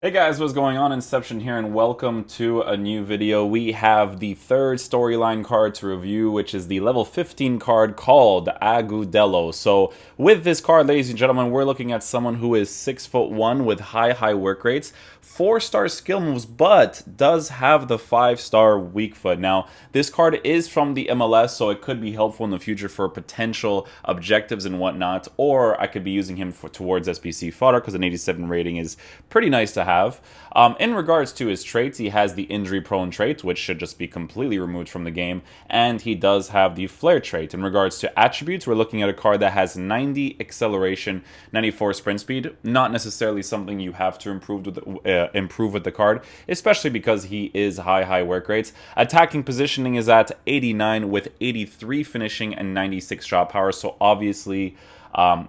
Hey guys, what's going on? Inception here, and welcome to a new video. We have the third storyline card to review, which is the level 15 card called Agudelo. So with this card, ladies and gentlemen, we're looking at someone who is 6'1" with high work rates, 4-star skill moves, but does have the 5-star weak foot. Now, this card is from the MLS, so it could be helpful in the future for potential objectives and whatnot, or I could be using him towards SBC fodder because an 87 rating is pretty nice to have. In regards to his traits, he has the injury-prone trait, which should just be completely removed from the game, and he does have the flare trait. In regards to attributes, we're looking at a card that has 90 acceleration, 94 sprint speed. Not necessarily something you have to improve with the card, especially because he is high work rates. Attacking positioning is at 89 with 83 finishing and 96 shot power, so obviously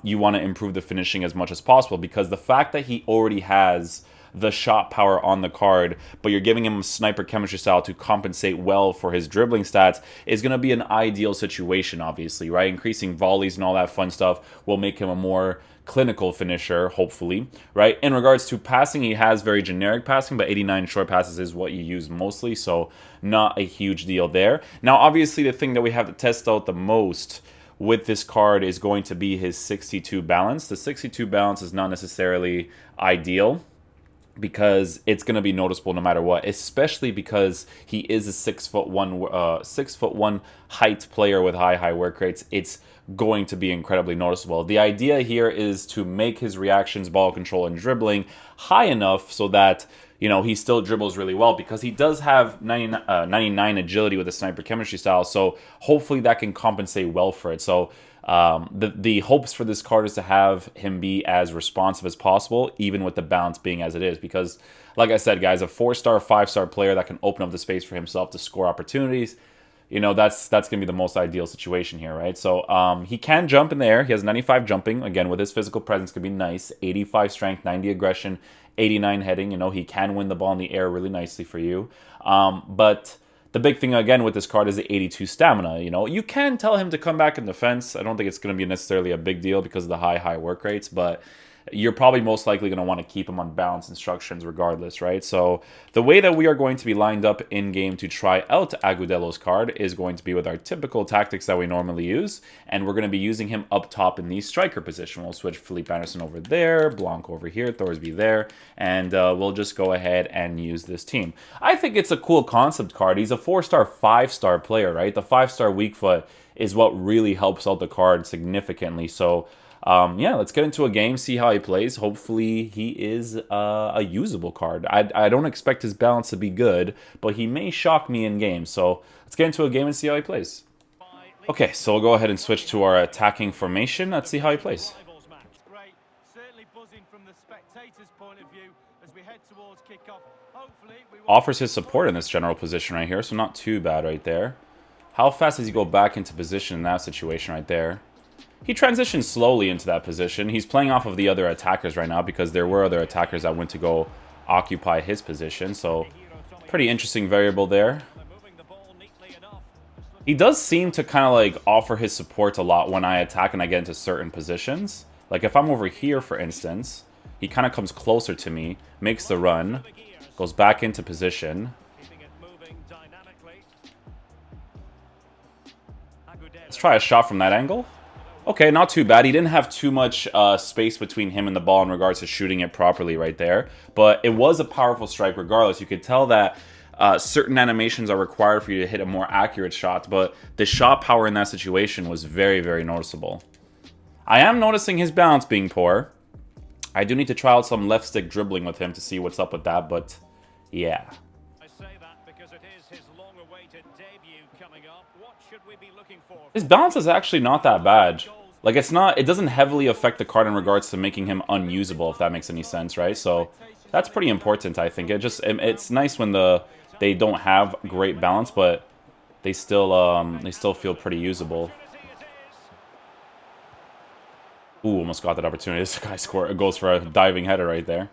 you want to improve the finishing as much as possible, because the fact that he already has the shot power on the card, but you're giving him sniper chemistry style to compensate well for his dribbling stats is going to be an ideal situation, obviously, right? Increasing volleys and all that fun stuff will make him a more clinical finisher, hopefully, right? In regards to passing, he has very generic passing, but 89 short passes is what you use mostly, so not a huge deal there. Now, obviously, the thing that we have to test out the most with this card is going to be his 62 balance. The 62 balance is not necessarily ideal, because it's going to be noticeable no matter what, especially because he is a 6'1" height player with high work rates. It's going to be incredibly noticeable. The idea here is to make his reactions, ball control, and dribbling high enough so that, you know, he still dribbles really well, because he does have 99 agility with a sniper chemistry style, so hopefully that can compensate well for it. So the hopes for this card is to have him be as responsive as possible, even with the balance being as it is, because, like I said, guys, a 4-star, 5-star player that can open up the space for himself to score opportunities, you know, that's going to be the most ideal situation here, right? So he can jump in the air. He has 95 jumping. Again, with his physical presence, could be nice. 85 strength, 90 aggression, 89 heading. You know, he can win the ball in the air really nicely for you. But the big thing, again, with this card is the 82 stamina. You know, you can tell him to come back in defense. I don't think it's going to be necessarily a big deal because of the high work rates, but you're probably most likely going to want to keep him on balance instructions regardless, right? So the way that we are going to be lined up in-game to try out Agudelo's card is going to be with our typical tactics that we normally use, and we're going to be using him up top in the striker position. We'll switch Felipe Anderson over there, Blanc over here, Thorsby there, and we'll just go ahead and use this team. I think it's a cool concept card. He's a 4-star, 5-star player, right? The 5-star weak foot is what really helps out the card significantly. So yeah, let's get into a game, see how he plays. Hopefully he is a usable card. I don't expect his balance to be good, but he may shock me in game. So let's get into a game and see how he plays. Okay, so we'll go ahead and switch to our attacking formation. Let's see how he plays. Offers his support in this general position right here, so not too bad right there. How fast does he go back into position in that situation right there? He transitions slowly into that position. He's playing off of the other attackers right now because there were other attackers that went to go occupy his position. So, pretty interesting variable there. He does seem to kind of like offer his support a lot when I attack and I get into certain positions. Like if I'm over here, for instance, he kind of comes closer to me, makes the run, goes back into position. Let's try a shot from that angle. Okay, not too bad. He didn't have too much space between him and the ball in regards to shooting it properly right there. But it was a powerful strike regardless. You could tell that certain animations are required for you to hit a more accurate shot. But the shot power in that situation was very noticeable. I am noticing his balance being poor. I do need to try out some left stick dribbling with him to see what's up with that. But yeah. His balance is actually not that bad. Like, it doesn't heavily affect the card in regards to making him unusable, if that makes any sense, right? So, that's pretty important, I think. It's nice when they don't have great balance, but they still feel pretty usable. Ooh, almost got that opportunity. This guy goes for a diving header right there.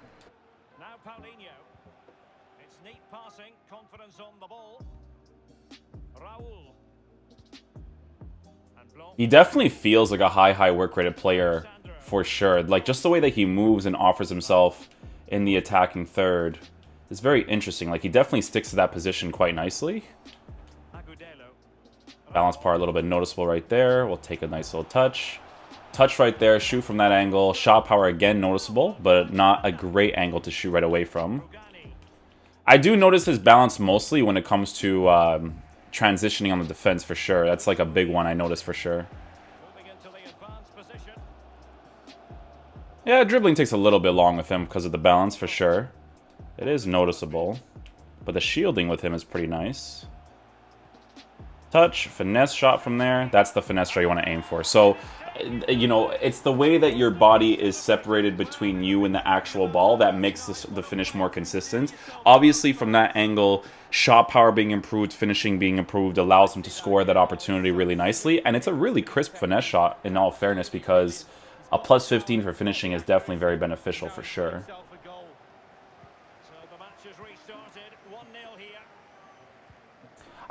He definitely feels like a high work rated player for sure. Like, just the way that he moves and offers himself in the attacking third is very interesting. Like, he definitely sticks to that position quite nicely. Agudelo. Balance power a little bit noticeable right there. We'll take a nice little touch. Touch right there, shoot from that angle. Shot power again noticeable, but not a great angle to shoot right away from. I do notice his balance mostly when it comes to transitioning on the defense for sure. That's like a big one I notice for sure. Moving into the advanced position. Yeah, dribbling takes a little bit long with him because of the balance for sure. It is noticeable, but the shielding with him is pretty nice. Touch, finesse shot from there. That's the finesse shot you want to aim for. So, you know, it's the way that your body is separated between you and the actual ball that makes the finish more consistent. Obviously, from that angle, shot power being improved, finishing being improved, allows him to score that opportunity really nicely. And it's a really crisp finesse shot, in all fairness, because a plus 15 for finishing is definitely very beneficial for sure. So the match has restarted. 1-0 here.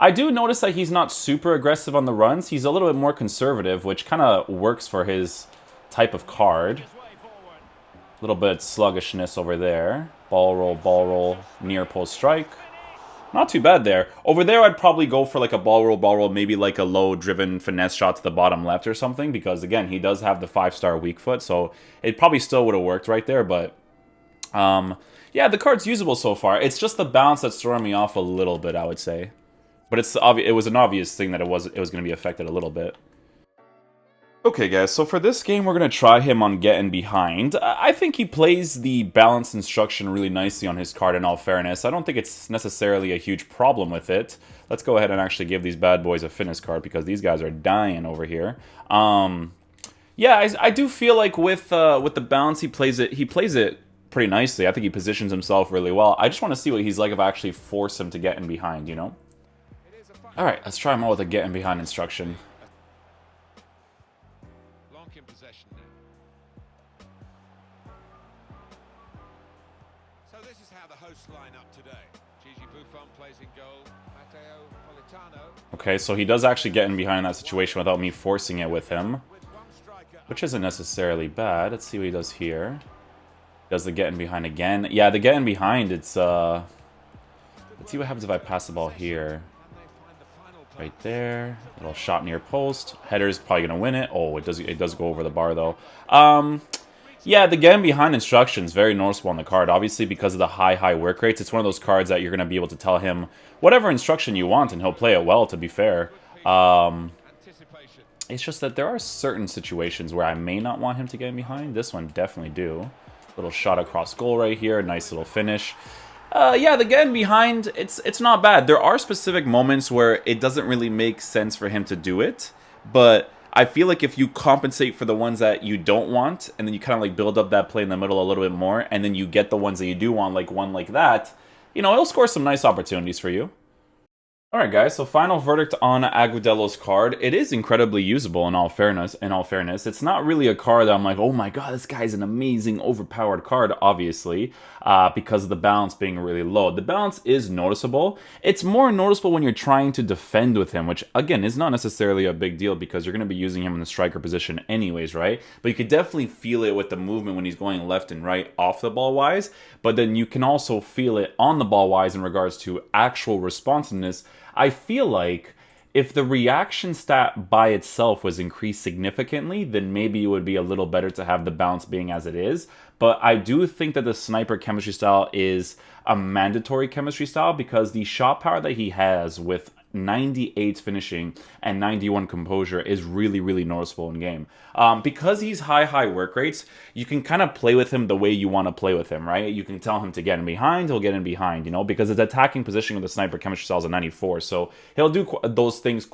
I do notice that he's not super aggressive on the runs. He's a little bit more conservative, which kind of works for his type of card. His way forward. A little bit sluggishness over there. Ball roll, near post strike. Not too bad there. Over there, I'd probably go for like a ball roll, maybe like a low-driven finesse shot to the bottom left or something, because, again, he does have the 5-star weak foot, so it probably still would have worked right there, but... yeah, the card's usable so far. It's just the balance that's throwing me off a little bit, I would say. But it was an obvious thing that it was going to be affected a little bit. Okay, guys, so for this game, we're going to try him on getting behind. I think he plays the balance instruction really nicely on his card, in all fairness. I don't think it's necessarily a huge problem with it. Let's go ahead and actually give these bad boys a fitness card, because these guys are dying over here. Yeah, I do feel like with the balance, he plays it pretty nicely. I think he positions himself really well. I just want to see what he's like if I actually force him to get in behind, you know? Alright, let's try him out with a get in behind instruction. Long in possession now. So this is how the hosts line up today. Gigi Buffon plays in goal. Matteo Politano. Okay, so he does actually get in behind that situation without me forcing it with him, With one striker. which isn't necessarily bad. Let's see what he does here. Does the get in behind again? Yeah, the get in behind, it's let's see what happens if I pass the ball here. Right there, little shot near post. Header's probably gonna win it. Oh, it does go over the bar though. Yeah, the game behind instructions very noticeable on the card. Obviously, because of the high work rates, it's one of those cards that you're gonna be able to tell him whatever instruction you want, and he'll play it well. To be fair, Anticipation. it's just that there are certain situations where I may not want him to get in behind. This one definitely do. Little shot across goal right here. Nice little finish. Yeah, the getting behind, it's not bad. There are specific moments where it doesn't really make sense for him to do it, but I feel like if you compensate for the ones that you don't want, and then you kind of like build up that play in the middle a little bit more, and then you get the ones that you do want, like one like that, you know, it'll score some nice opportunities for you. Alright guys, so final verdict on Agudelo's card. It is incredibly usable in all fairness. It's not really a card that I'm like, oh my god, this guy's an amazing overpowered card, obviously, because of the balance being really low. The balance is noticeable. It's more noticeable when you're trying to defend with him, which again is not necessarily a big deal because you're going to be using him in the striker position anyways, right? But you could definitely feel it with the movement when he's going left and right off the ball wise, but then you can also feel it on the ball wise in regards to actual responsiveness. I feel like if the reaction stat by itself was increased significantly, then maybe it would be a little better to have the bounce being as it is. But I do think that the sniper chemistry style is a mandatory chemistry style because the shot power that he has with 98 finishing and 91 composure is really noticeable in game. Because he's high work rates, you can kind of play with him the way you want to play with him, right? You can tell him to get in behind, he'll get in behind, you know, because his attacking position with the sniper chemistry style is a 94, so he'll do those things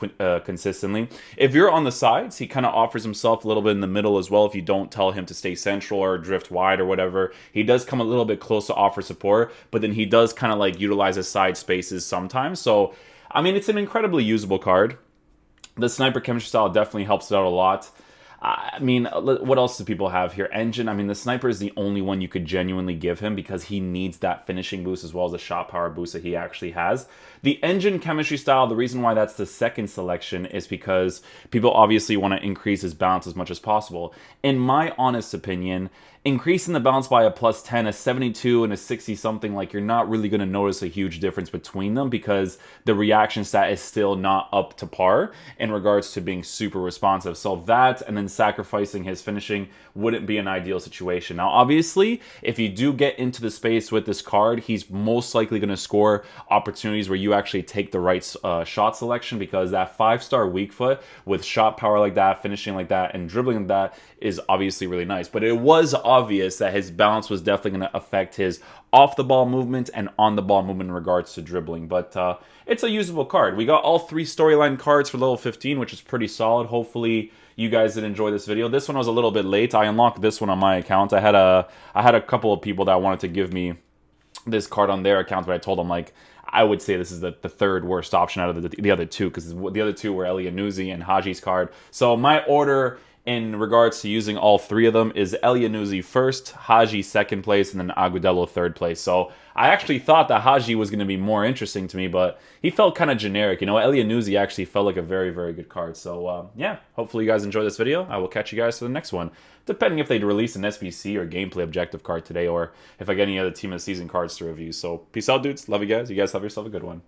consistently. If you're on the sides, he kind of offers himself a little bit in the middle as well if you don't tell him to stay central or drift wide or whatever. He does come a little bit close to offer support, but then he does kind of like utilize his side spaces sometimes, so I mean, it's an incredibly usable card. The sniper chemistry style definitely helps it out a lot. I mean, what else do people have here? Engine, I mean, the sniper is the only one you could genuinely give him because he needs that finishing boost as well as the shot power boost that he actually has. The engine chemistry style, the reason why that's the second selection is because people obviously want to increase his balance as much as possible. In my honest opinion, increasing the balance by a +10, a 72, and a 60 something, like, you're not really going to notice a huge difference between them because the reaction stat is still not up to par in regards to being super responsive. So that, and then sacrificing his finishing, wouldn't be an ideal situation. Now, obviously, if you do get into the space with this card, he's most likely going to score opportunities where you actually take the right shot selection, because that 5-star weak foot with shot power like that, finishing like that, and dribbling like that is obviously really nice. But it was obvious that his balance was definitely going to affect his off-the-ball movement and on-the-ball movement in regards to dribbling. But it's a usable card. We got all 3 storyline cards for level 15, which is pretty solid. Hopefully you guys did enjoy this video. This one was a little bit late. I unlocked this one on my account. I had a couple of people that wanted to give me this card on their account, but I told them, like, I would say this is the third worst option out of the other two, because the other two were Elyounoussi and Haji's card. So my order in regards to using all 3 of them is Elyounoussi first, Haji second place, and then Agudelo third place. So I actually thought that Haji was going to be more interesting to me, but he felt kind of generic. You know, Elyounoussi actually felt like a very, very good card. So yeah, hopefully you guys enjoy this video. I will catch you guys for the next one, depending if they release an SBC or gameplay objective card today, or if I get any other team of the season cards to review. So peace out, dudes. Love you guys. You guys have yourself a good one.